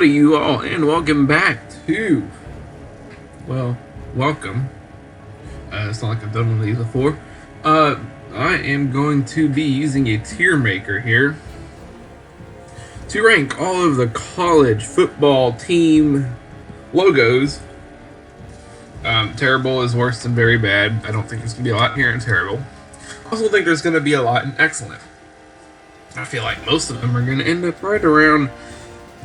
Howdy you all, and welcome back to, well, welcome. It's not like I've done one of these before. I am going to be using a TierMaker here to rank all of the college football team logos. Terrible is worse than very bad. I don't think there's going to be a lot here in terrible. I also think there's going to be a lot in excellent. I feel like most of them are going to end up right around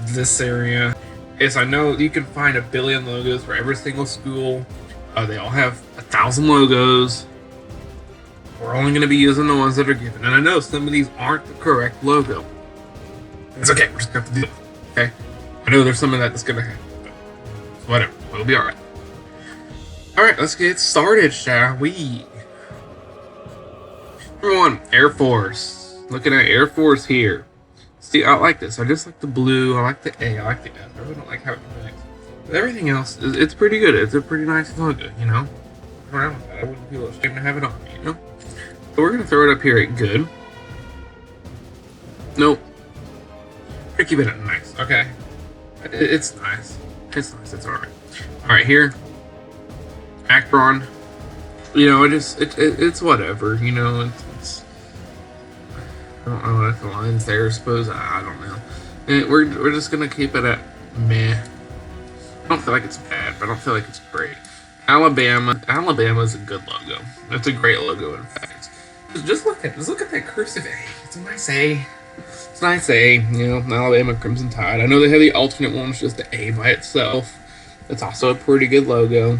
this area. Yes, I know you can find a billion logos for every single school. They all have 1,000 logos. We're only going to be using the ones that are given. And I know some of these aren't the correct logo. It's okay, we're just going to have to do it. Okay? I know there's some of that that's going to happen. But whatever, we'll be alright. Alright, let's get started, shall we? Number 1, Air Force. Looking at Air Force here. See, I like this. I just like the blue. I like the A. I like the F. I really don't like how it connects. But everything else, it's pretty good. It's a pretty nice logo, you know? Around with that. I wouldn't feel ashamed to have it on me, you know? So we're going to throw it up here at good. Nope. We're going to keep it at nice, okay? It's nice. It's nice. It's alright. Alright, here. Akron. You know, it's whatever, you know? It's I don't know if the line's there, I suppose. I don't know. And we're just gonna keep it at meh. I don't feel like it's bad, but I don't feel like it's great. Alabama. Alabama's a good logo. It's a great logo, in fact. Just look at that cursive A. It's a nice A. It's a nice A. You know, Alabama Crimson Tide. I know they have the alternate one, which is just the A by itself. It's also a pretty good logo.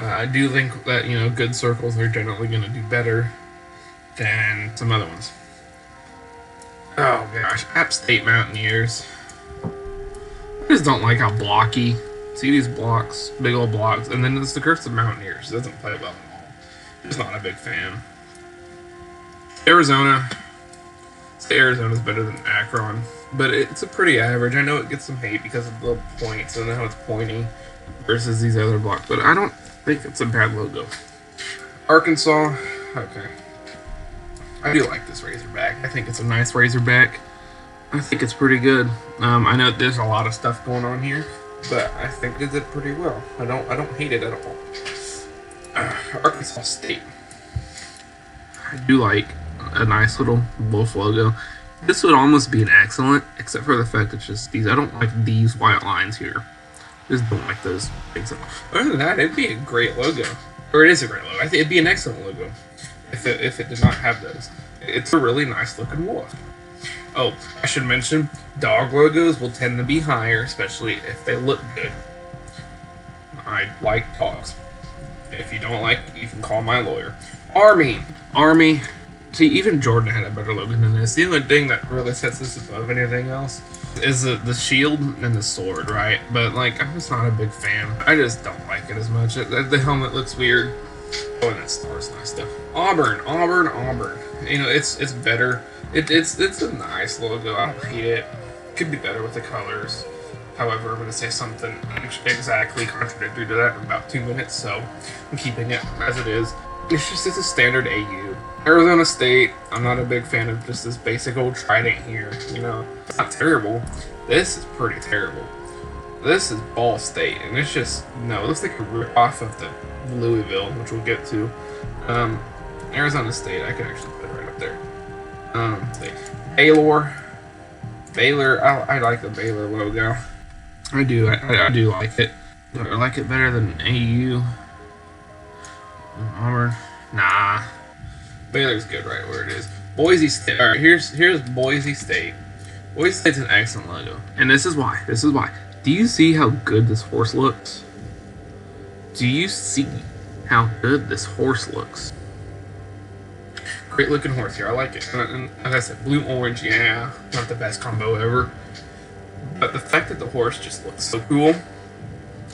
I do think that, you know, good circles are generally gonna do better than some other ones. Oh gosh, App State Mountaineers. I just don't like how blocky. See these blocks, big old blocks, and then it's the curse of Mountaineers. It doesn't play well at all. Just not a big fan. Arizona. Say Arizona's better than Akron, but it's a pretty average. I know it gets some hate because of the points and how it's pointy versus these other blocks, but I don't think it's a bad logo. Arkansas. Okay. I do like this Razorback. I think it's a nice Razorback. I think it's pretty good. I know there's a lot of stuff going on here, but I think it did pretty well. I don't hate it at all. Arkansas State. I do like a nice little wolf logo. This would almost be an excellent, except for the fact it's just these. I don't like these white lines here. Just don't like those things at all. Other than that, it'd be a great logo. Or it is a great logo. I think it'd be an excellent logo. If it did not have those. It's a really nice looking wolf. Oh, I should mention, dog logos will tend to be higher, especially if they look good. I like dogs. If you don't like it, you can call my lawyer. Army. See, even Jordan had a better logo than this. The only thing that really sets this above anything else is the shield and the sword, right? But, like, I'm just not a big fan. I just don't like it as much. The helmet looks weird. Oh, and that star's nice stuff. Auburn. You know, it's better. It's a nice logo. I don't hate it. Could be better with the colors. However, I'm going to say something exactly contradictory to that in about 2 minutes, so I'm keeping it as it is. It's a standard AU. Arizona State, I'm not a big fan of just this basic old trident here. You know, it's not terrible. This is pretty terrible. This is Ball State, and it's just, no, it looks like a rip-off of the Louisville, which we'll get to. Arizona State, I can actually put it right up there. Baylor, I like the Baylor logo. I do like it. Do I like it better than AU? Auburn? Nah. Baylor's good right where it is. Boise State. Alright, here's Boise State. Boise State's an excellent logo. And this is why. Do you see how good this horse looks? Do you see how good this horse looks? Great looking horse here. I like it. And like I said, blue orange, yeah, not the best combo ever. But the fact that the horse just looks so cool,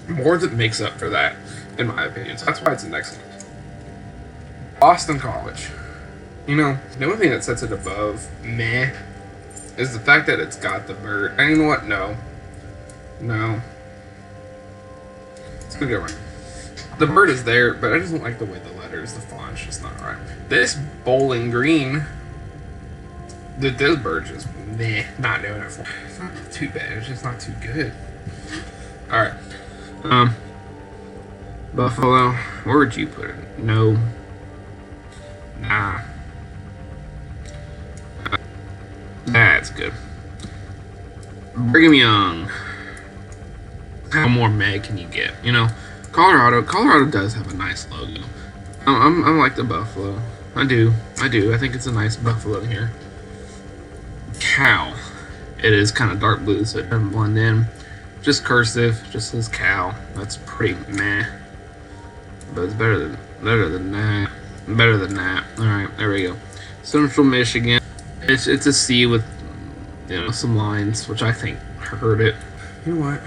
more than makes up for that, in my opinion. So that's why it's an excellent. Boston College. You know, the only thing that sets it above meh is the fact that it's got the bird. And you know what? No. It's gonna go right. The bird is there, but I just don't like the way the letters, the font's just not right. This Bowling Green This bird just not doing it for me. It's not too bad. It's just not too good. All right. Buffalo. Where would you put it? No. Nah. That's good. Brigham Young. How more meh can you get? You know, Colorado does have a nice logo. I like the buffalo. I do. I think it's a nice buffalo here. Cow. It is kind of dark blue, so it doesn't blend in. Just cursive. Just says cow. That's pretty meh. But it's better than that. Better than that. All right, there we go. Central Michigan. It's a C with, you know, some lines, which I think hurt it. You know what?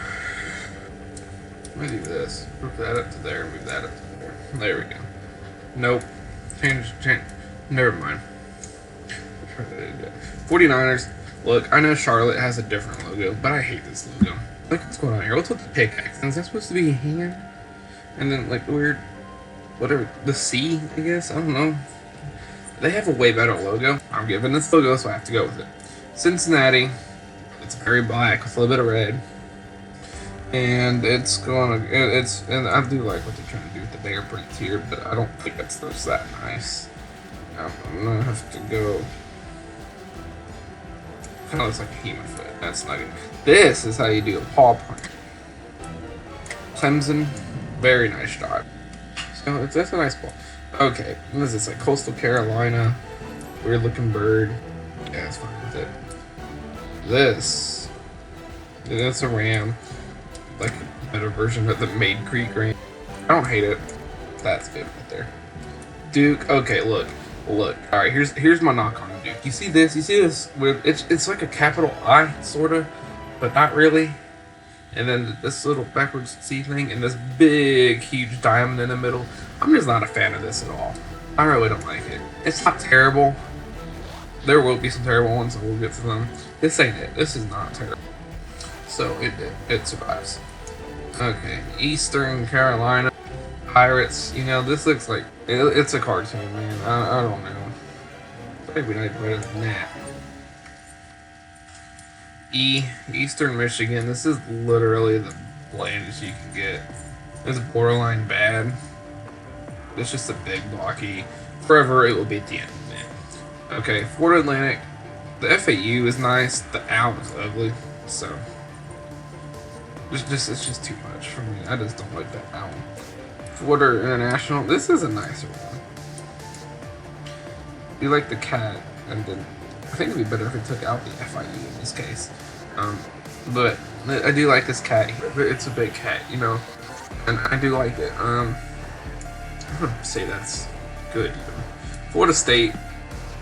Let me do this. Move that up to there. Move that up to there. There we go. Nope. Change. Never mind. 49ers. Look, I know Charlotte has a different logo, but I hate this logo. Look what's going on here. What's with the pickaxe? Is that supposed to be a hand? And then, like, weird, whatever, the C, I guess? I don't know. They have a way better logo. I'm giving this logo, so I have to go with it. Cincinnati. It's very black with a little bit of red. And it's going to, and I do like what they're trying to do with the fingerprints here, but I don't think that's that nice. I'm going to have to go. Kind of looks like a human foot. That's not even. This is how you do a paw print. Clemson, very nice job. So that's a nice ball. Okay, what is this, like Coastal Carolina? Weird looking bird. Yeah, that's fine with it. This, that's a ram. Like a better version of the Maid Creek ram. I don't hate it. That's good right there. Duke. Okay, look. All right, here's my knock on Duke. You see this? With it's like a capital I, sorta, but not really. And then this little backwards C thing, and this big, huge diamond in the middle. I'm just not a fan of this at all. I really don't like it. It's not terrible. There will be some terrible ones, and we'll get to them. This ain't it. This is not terrible. So it survives. Okay, Eastern Carolina Pirates. You know, this looks like it's a cartoon, man. I don't know. Maybe not better than that. Eastern Michigan. This is literally the blandest you can get. It's borderline bad. It's just a big blocky. Forever it will be at the end. Man. Okay, Florida Atlantic. The FAU is nice. The owl is ugly. So it's just too much for me. I just don't like that owl. Florida International. This is a nicer one. You like the cat, and then I think it'd be better if it took out the FIU in this case. But I do like this cat here. It's a big cat, you know, and I do like it. I wouldn't say that's good even. Florida State.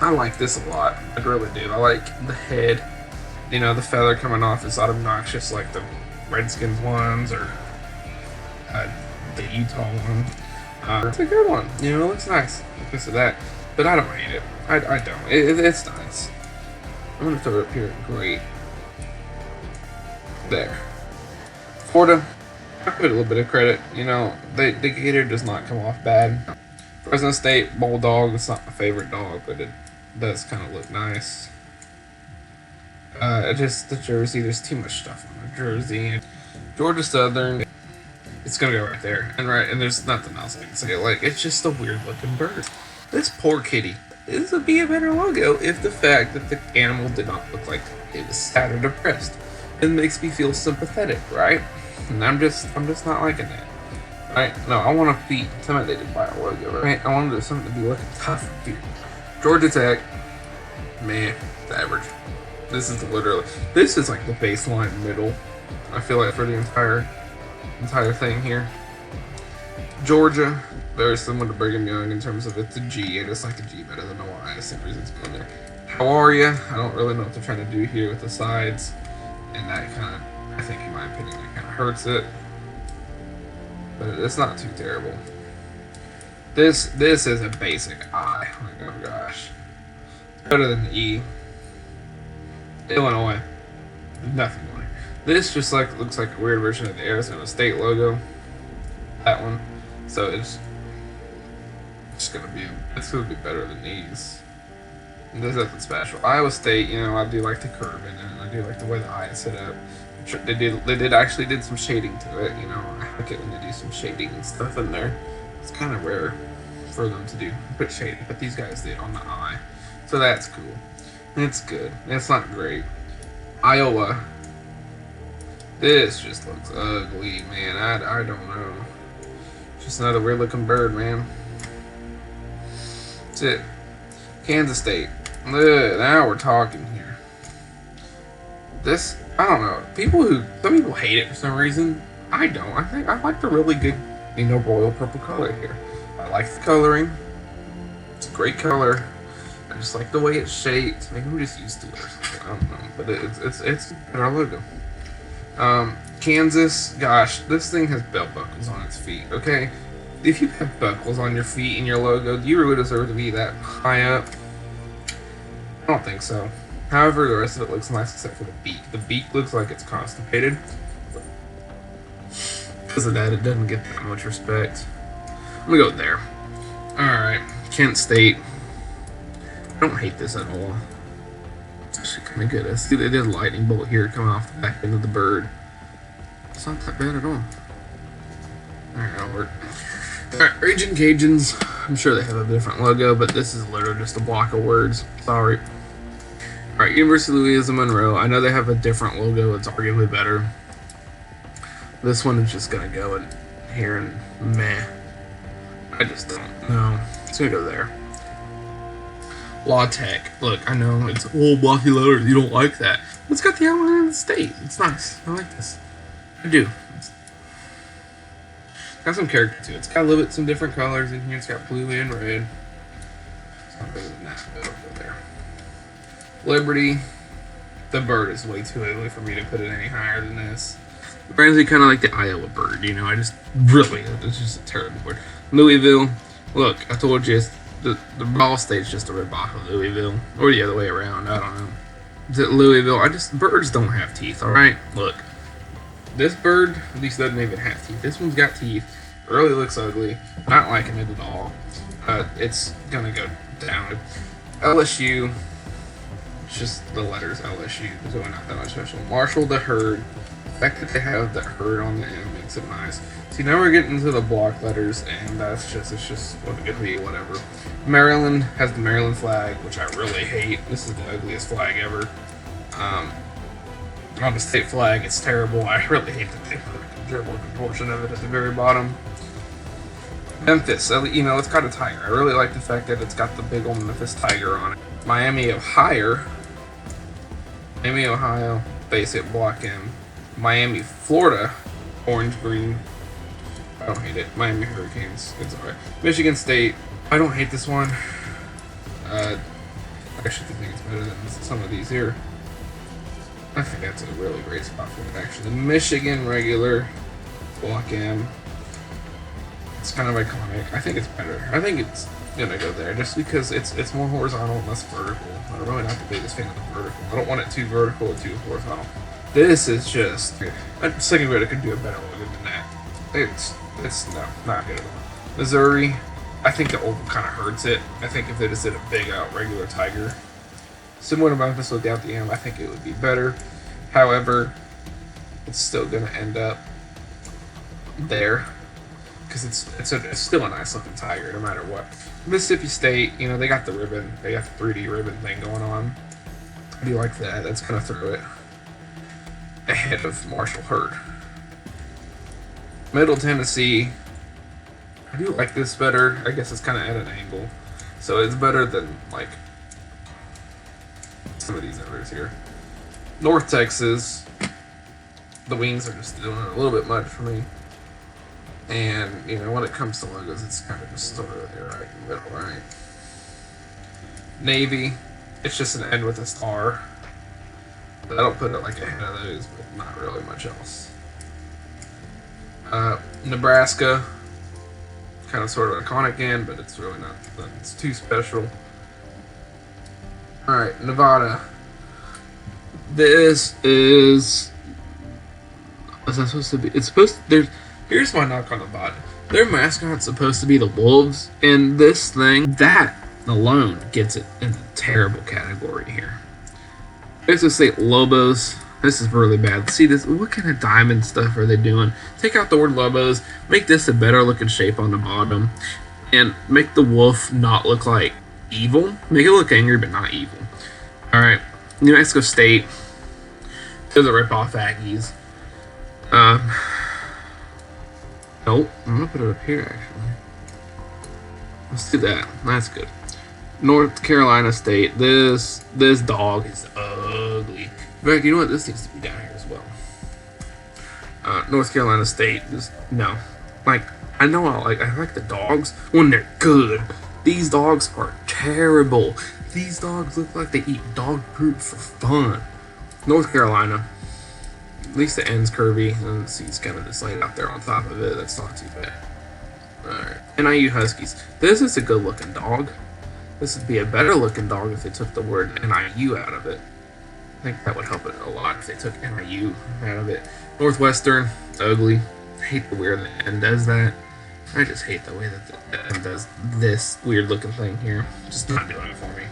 I like this a lot. I really do. I like the head. You know, the feather coming off is not obnoxious like the Redskins ones or the Utah one. It's a good one. You know, it looks nice because of that. But I don't hate it. I don't. It's nice. I'm going to throw it up here. Great. There. Florida. I give it a little bit of credit. You know, the gator does not come off bad. Fresno State Bulldog. It's not my favorite dog, but it does kind of look nice. Just the jersey. There's too much stuff on the jersey. Georgia Southern. It's gonna go right there, and there's nothing else I can say. Like, it's just a weird looking bird. This poor kitty. This would be a better logo if the fact that the animal did not look like it was sad or depressed. It makes me feel sympathetic, right? And I'm just not liking that. Right? No, I want to be intimidated by a logo, right? I want something to be looking tough, dude. Georgia Tech, man, it's average. This is like the baseline middle. I feel like for the entire thing here. Georgia, very similar to Brigham Young in terms of it's a G. I just like the G better than a Y. Same reason it's going there. How are you? I don't really know what they're trying to do here with the sides, and that kind of, I think, in my opinion, that kind of hurts it. But it's not too terrible. This is a basic I. Oh my gosh, better than the E. Illinois, nothing more. This just looks like a weird version of the Arizona State logo. That one. So it's gonna be better than these. There's nothing special. Iowa State, you know, I do like the curve in it, and I do like the way the eye is set up. They actually did some shading to it, you know. I like it when they do some shading and stuff in there. It's kind of rare for them to put shading, but these guys did on the eye, so that's cool. It's good. It's not great. Iowa. This just looks ugly, man. I don't know. Just another weird looking bird, man. That's it. Kansas State. Ugh, now we're talking here. This, I don't know. Some people hate it for some reason. I don't. I like the really good, you know, royal purple color here. I like the coloring. It's a great color. I just like the way it's shaped. Maybe I'm just used to it or something. I don't know. But it's our logo. Kansas, gosh, this thing has belt buckles on its feet, okay? If you have buckles on your feet in your logo, do you really deserve to be that high up? I don't think so. However, the rest of it looks nice except for the beak. The beak looks like it's constipated. Because of that, it doesn't get that much respect. I'm gonna go there. Alright, Kent State. I don't hate this at all. It's actually kind of good. I see they did a lightning bolt here coming off the back end of the bird. It's not that bad at all. Alright, that'll work. Alright, Raging Cajuns. I'm sure they have a different logo, but this is literally just a block of words. Sorry. Alright, University of Louisiana-Monroe. I know they have a different logo. It's arguably better. This one is just going to go in here and meh. I just don't know. It's going to go there. Law Tech. Look, I know it's all blocky letters. You don't like that. It's got the outline of the state. It's nice. I like this. I do. It's got some character to it. It's got a little bit some different colors in here. It's got blue and red. It's not better than that, but over there. Liberty. The bird is way too ugly for me to put it any higher than this. It reminds me kind of like the Iowa bird, you know. It's just a terrible bird. Louisville. Look, I told you, the Ball State's just a rip-off of Louisville. Or the other way around, I don't know. Is it Louisville? Birds don't have teeth, alright? Look. This bird, at least doesn't even have teeth. This one's got teeth. It really looks ugly. Not liking it at all. It's gonna go down. LSU. It's just the letters LSU. There's really not that much special. Marshall the Herd. The fact that they have the herd on the end makes it nice. See, now we're getting into the block letters, and it's just what it could be, whatever. Maryland has the Maryland flag, which I really hate. This is the ugliest flag ever. On the state flag, it's terrible. I really hate that they put a dribble portion of it at the very bottom. Memphis, you know, it's got a tiger. I really like the fact that it's got the big old Memphis tiger on it. Miami, Ohio, basic block M. Miami, Florida, orange green. I don't hate it. Miami Hurricanes, it's alright. Michigan State, I don't hate this one. I actually think it's better than some of these here. I think that's a really great spot for it, actually. The Michigan regular block M. It's kind of iconic. I think it's better. I think it's gonna go there just because it's more horizontal and less vertical. I'm really not the biggest fan of the vertical. I don't want it too vertical or too horizontal. This is just a second grade could do a better logo than that. It's no, not good at all. Missouri, I think the oval kind of hurts it. I think if they just did a big out regular tiger, similar to Memphis without the M, I think it would be better. However, it's still gonna end up there because it's still a nice looking tiger no matter what. Mississippi State, you know, they got the ribbon, they got the 3D ribbon thing going on. I do like that. That's gonna throw it ahead of Marshall Herd. Middle Tennessee, I do like this better. I guess it's kind of at an angle, so it's better than like some of these others here. North Texas, the wings are just doing it a little bit much for me. And, you know, when it comes to logos, it's kind of just sort of there right in the middle, right? Navy, it's just an N with a star. I don't put it like ahead of those, but not really much else. Nebraska, kind of sort of iconic N, but it's really not, it's too special. Alright, Nevada. This is... What's that supposed to be? It's supposed to... Here's my knock on Nevada. Their mascot's supposed to be the wolves, and this thing, that alone gets it in a terrible category here. Mississippi State Lobos. This is really bad. See this? What kind of diamond stuff are they doing? Take out the word Lobos. Make this a better looking shape on the bottom, and make the wolf not look like evil. Make it look angry, but not evil. All right, New Mexico State. Those are rip-off Aggies. Nope. I'm gonna put it up here actually. Let's do that. That's good. North Carolina State. This dog is ugly. In fact, you know what? This needs to be down here as well. North Carolina State. No. Like, I know I like the dogs when they're good. These dogs are terrible. These dogs look like they eat dog poop for fun. North Carolina. At least the end's curvy, and he's kind of just laid out there on top of it. That's not too bad. Alright. NIU Huskies. This is a good looking dog. This would be a better looking dog if they took the word NIU out of it. I think that would help it a lot if they took NIU out of it. Northwestern, ugly. I hate the way the N does that. I just hate the way that the N does this weird looking thing here. Just not doing it for me.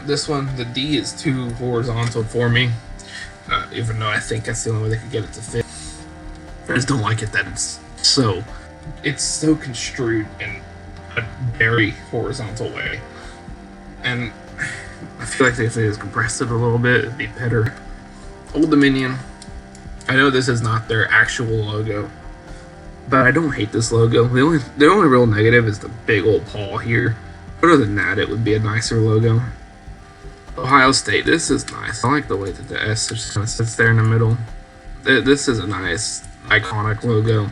This one, the D is too horizontal for me. Even though I think that's the only way they could get it to fit. I just don't like it that it's so construed in a very horizontal way. And I feel like if they just compressed it a little bit, it'd be better. Old Dominion. I know this is not their actual logo, but I don't hate this logo. The only real negative is the big old paw here. Other than that, it would be a nicer logo. Ohio State. This is nice. I like the way that the S just kind of sits there in the middle. This is a nice, iconic logo.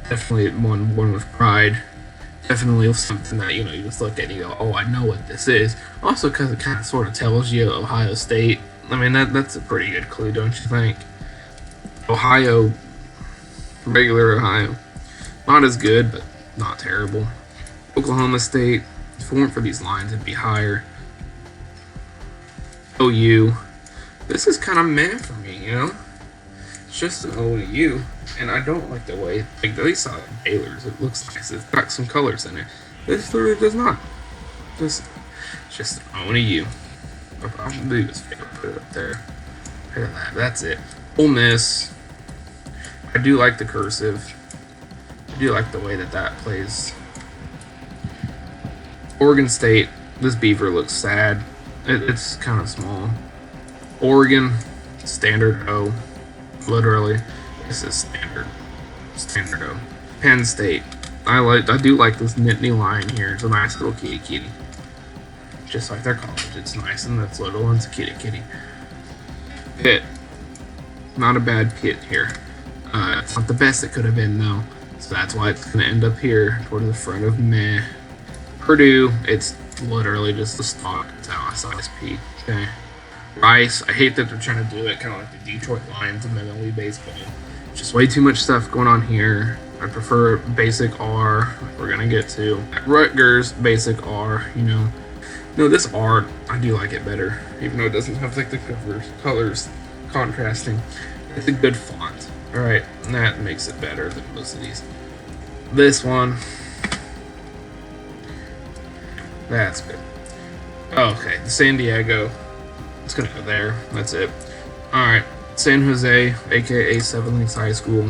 Definitely one with pride. Definitely something that, you just look at and you go, oh, I know what this is. Also, because it kind of sort of tells you Ohio State. I mean, that's a pretty good clue, don't you think? Ohio, regular Ohio. Not as good, but not terrible. Oklahoma State. If it weren't for these lines, it'd be higher. OU. This is kind of meh for me, It's just an OU, and I don't like the way, at least on Baylor's, it looks nice. It's got some colors in it. This literally does not. It's just an OU. What I'll do is put it up there. Look at that. That's it. Ole Miss. I do like the cursive. I do like the way that plays. Oregon State. This beaver looks sad. It's kind of small. Oregon, standard O. Literally, this is standard O. Penn State. I do like this Nittany line here. It's a nice little kitty. Just like their college. It's nice and it's little and it's a kitty. Pitt. Not a bad Pitt here. It's not the best it could have been though. So that's why it's gonna end up here toward the front of meh. Purdue, it's literally just the stock. It's how size P. Okay. Rice, I hate that they're trying to do it kind of like the Detroit Lions of MLB baseball. Just way too much stuff going on here. I prefer basic R, like we're gonna get to. At Rutgers, basic R, No, this R, I do like it better, even though it doesn't have like the colors contrasting. It's a good font. Alright, that makes it better than most of these. This one. That's good. Okay, San Diego. It's gonna go there. That's it. Alright. San Jose, aka Seven Lakes High School.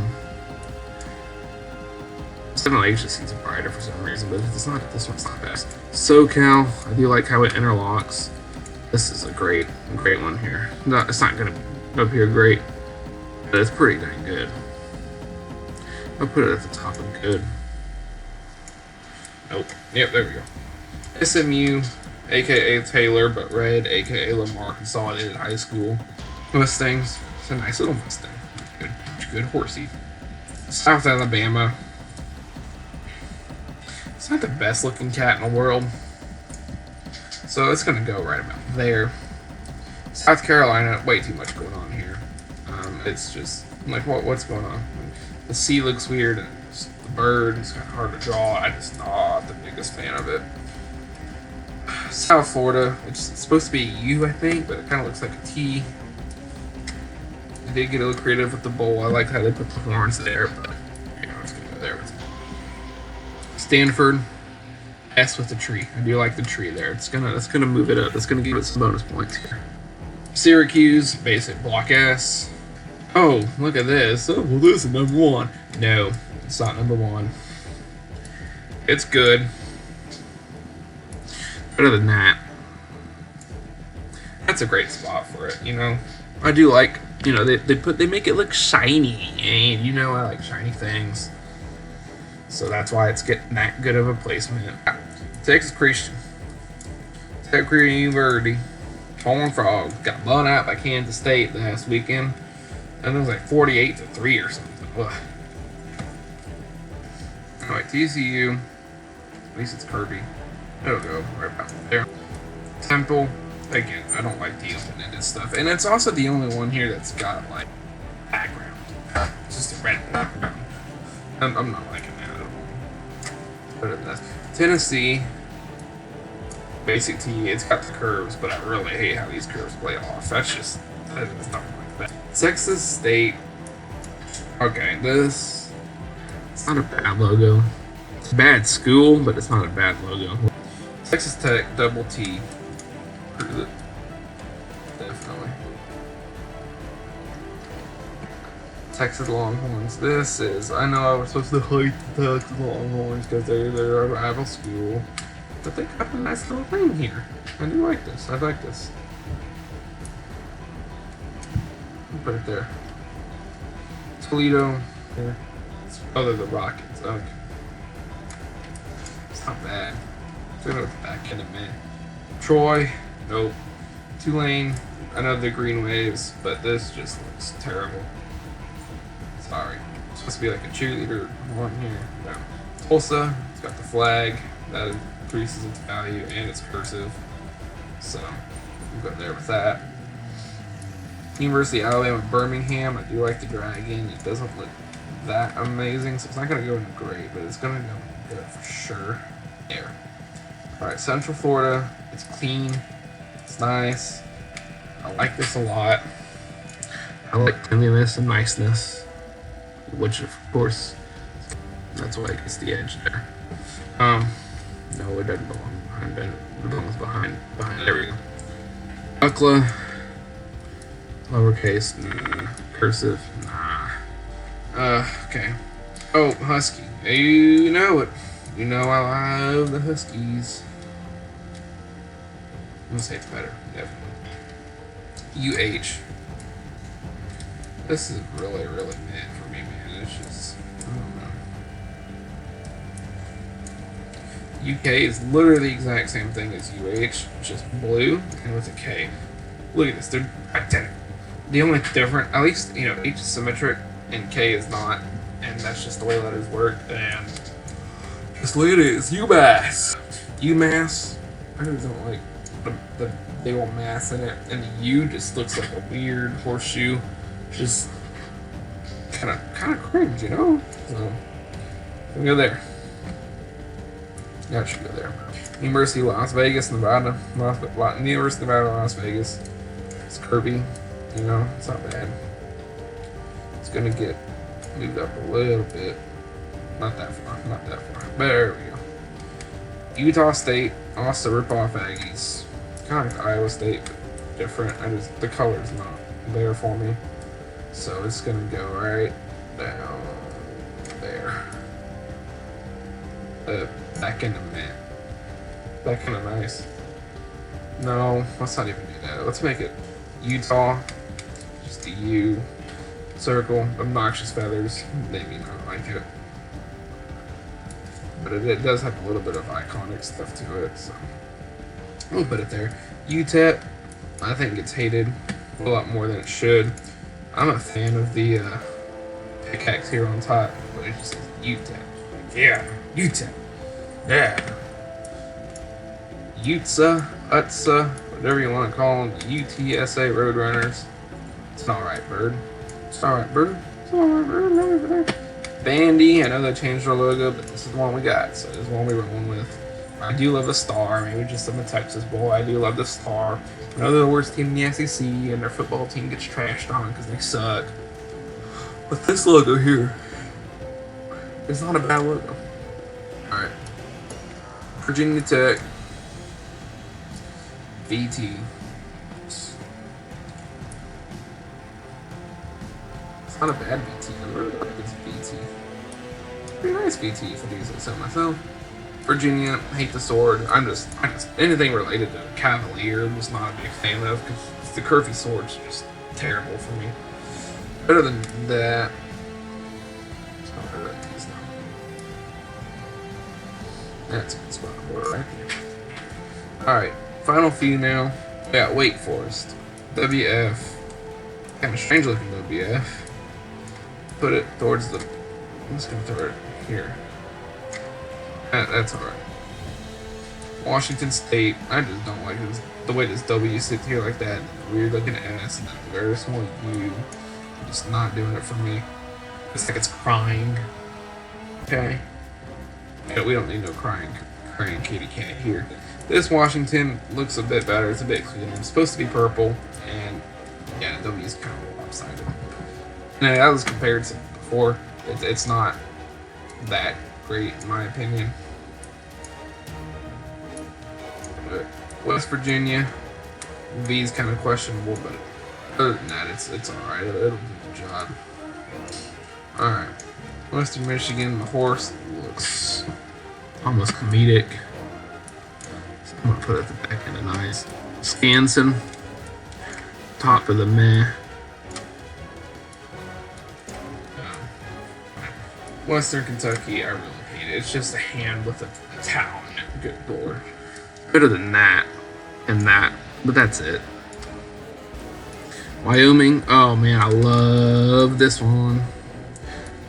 Seven Lakes just seems brighter for some reason, but it's not. This one's not best. SoCal, I do like how it interlocks. This is a great one here. It's not gonna up here great, but it's pretty dang good. I'll put it at the top of good. Nope. Yep, there we go. SMU, aka Taylor, but red, aka Lamar Consolidated High School. Mustangs. It's a nice little Mustang. Good horsey. South Alabama. It's not the best looking cat in the world. So it's gonna go right about there. South Carolina, way too much going on here. It's just like what's going on? The sea looks weird and the bird is kind of hard to draw. I'm just not the biggest fan of it. South Florida, it's supposed to be a U, I think, but it kind of looks like a T. They did get a little creative with the bowl. I like how they put the horns there, but it's gonna go there with it. Stanford, S with the tree. I do like the tree there. It's gonna move it up. It's gonna give it some bonus points here. Syracuse, basic block S. Oh, look at this. Oh, well, this is number 1. No, it's not number 1. It's good. Better than that. That's a great spot for it, you know. I do like, you know, they make it look shiny, and you know I like shiny things. So that's why it's getting that good of a placement. Texas Christian. Texas University. Fallen Frog. Got blown out by Kansas State last weekend. And it was like 48-3 or something. Ugh. Alright, TCU. At least it's Kirby. It'll go right about there. Temple. Again, I don't like the open-ended stuff. And it's also the only one here that's got, like, background. It's just a red background. I'm not liking that at all. Better than this. Tennessee. Basic T, it's got the curves, but I really hate how these curves play off. That's just, that is not like that. Texas State. Okay, this, it's not a bad logo. It's a bad school, but it's not a bad logo. Texas Tech, double T. Definitely. Texas Longhorns. This is, I know I was supposed to hate the Texas Longhorns because they're a rival school. But they got a nice little thing here. I do like this. I like this. Put it there. Toledo. Here. Oh, they're the Rockets. Okay. It's not bad. It's gonna go with the back end of me. Troy. Nope. Tulane. I know the Green Waves, but this just looks terrible. Sorry. It's supposed to be like a cheerleader on here. No. Tulsa. It's got the flag. That increases its value and it's cursive. So we'll go there with that. University of Alabama Birmingham. I do like the dragon. It doesn't look that amazing, so it's not going to go in great, but it's going to go good for sure. There. Alright, Central Florida. It's clean. It's nice. I like this a lot. I like cleanliness and niceness, which of course, that's why it gets the edge there. No, it doesn't belong behind. It belongs behind. There we go. UCLA. Lowercase. Cursive. Nah. Okay. Oh, Husky. You know it. You know I love the Huskies. I'm gonna say it's better. Definitely. UH. This is really, really mid for me, man. It's just, I don't know. UK is literally the exact same thing as UH, just blue and with a K. Look at this, they're identical. The only different, at least, you know, H is symmetric and K is not, and that's just the way letters work. And just look at it, it's UMass. UMass, I just don't like the big old mass in it, and the U just looks like a weird horseshoe, just kind of cringe, you know. So we go there. Yeah, I should go there. University of Las Vegas, Nevada. University of Nevada, Las Vegas. It's Kirby. You know, it's not bad. It's gonna get moved up a little bit. Not that far. Not that far. There we go. Utah State. Also rip off Aggies. Kind of like Iowa State, but different. The color's not there for me. So it's gonna go right down there. Back into mint. Back into nice. No, let's not even do that. Let's make it Utah. Just a U. Circle. Obnoxious feathers. Maybe not like it. But it does have a little bit of iconic stuff to it, so we'll put it there. UTEP. I think it's hated a lot more than it should. I'm a fan of the pickaxe here on top, but it just says UTEP. Like, yeah, UTEP. Yeah. UTSA, UTSA, whatever you want to call them, UTSA Roadrunners. It's an alright bird. It's an alright bird. It's an alright bird. Bandy, I know they changed their logo, but this is the one we got, so this is the one we're rolling with. I do love the star. Maybe just I'm a Texas boy. I do love the star. I know they're the worst team in the SEC, and their football team gets trashed on because they suck. But this logo here is not a bad logo. Alright. Virginia Tech, VT. It's not a bad VT. I really like this VT. Pretty nice VT if I do say so myself. Virginia, hate the sword. I just anything related to Cavalier, I'm just not a big fan of because the curvy sword's just terrible for me. Better than that. That's a good spot for it right there. Alright, final few now. We got Wake Forest. WF. Kind of strange looking WF. Put it towards the. I'm just gonna throw it here. That's alright. Washington State. I just don't like this, the way this W sits here like that. Weird looking S and then very small U. Just not doing it for me. It's like it's crying. Okay. Yeah, we don't need no crying kitty cat here. This Washington looks a bit better. It's a bit cleaner. It's supposed to be purple, and yeah, the W is kind of lopsided. And that was compared to before. It's not that great in my opinion. But West Virginia, V is kind of questionable, but other than that, it's alright. It'll do the job. Alright. Western Michigan, the horse looks almost comedic. So I'm gonna put it at the back end of nice. Skansen, top of the meh. Western Kentucky, I really hate it. It's just a hand with a towel in it. Good lord. Better than that and that, but that's it. Wyoming, oh man, I love this one.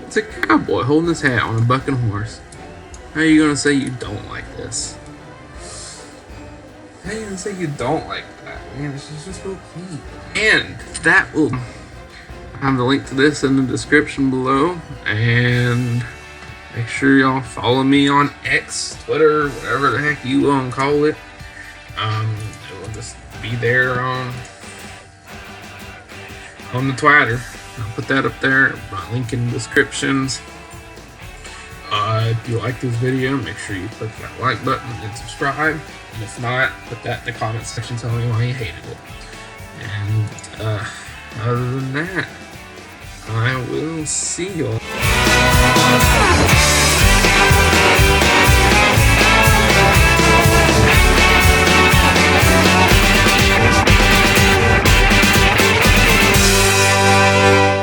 It's a cowboy holding his hat on a bucking horse. How are you gonna say you don't like this? How are you gonna say you don't like that? Man, this is just real clean. And that will have the link to this in the description below. And make sure y'all follow me on X, Twitter, whatever the heck you want to call it. It will just be there on the Twitter. I'll put that up there. My link in the descriptions. If you like this video, make sure you click that like button and subscribe. And if not, put that in the comment section telling me why you hated it. And other than that, I will see y'all.